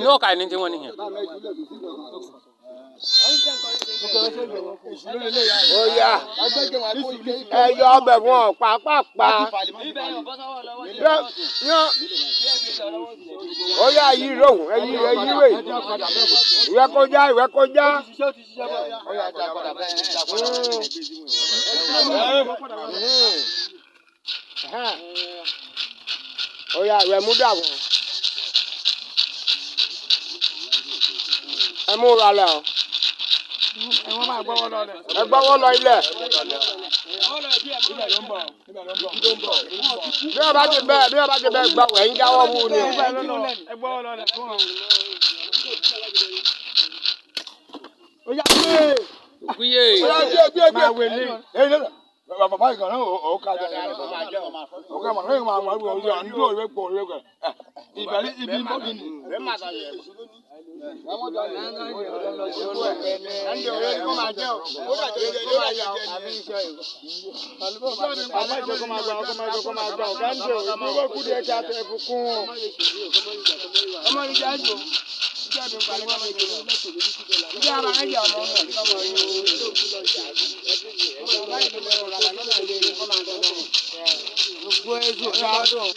No kind of thing here. Oh yeah. Ẹyọ ọbẹ̀ wọn pàápàá. Ó yá yí lóhùn ẹyí wẹ̀. Ìwé kọjá. Ó yá ìwé mú dà wọ́n. Ẹ mú ra lẹ̀ o. Ẹ gbọ́wọ́ lọ ilẹ̀. Bí wọ́n bá ti bẹ́ẹ̀ gbọ́ ẹ̀ ń jáwọ́ wú ni. Bàbá ìgbà náà ó kájà ní ọ̀sán máa jẹ́ ọmọ àfọ́jú. Ó kẹ́mọ̀ lẹ́yìn máa wọ́n ojú àńdó ìwé pọ̀ ìwé pẹ̀. Ìbẹ̀lí ibi mọ́gì ni. Rẹ́ máa ta yẹ̀. Àwọn ọjọ́ ìlú ẹ̀ndì ọ̀rẹ́ kó máa jẹ́ ọ̀. Ó dàjọ́ ìjẹ́ yóò rà yà jẹ́ ní iṣẹ́ ìlú. Bàbá ìjọ kó máa gbà ọ̀gá ń jẹ́ òbí wọ́n kú díẹ̀ kí a tẹ̀ fún kún. Ọmọ ìjà ń jò. Ìjà ìdùn balẹ̀ kọ́ máa jẹ́ lọ. Ìjà ara ń jà ọmọ náà kọ́ máa yọ. Gbogbo ẹ̀jú ọ̀gá ọdún.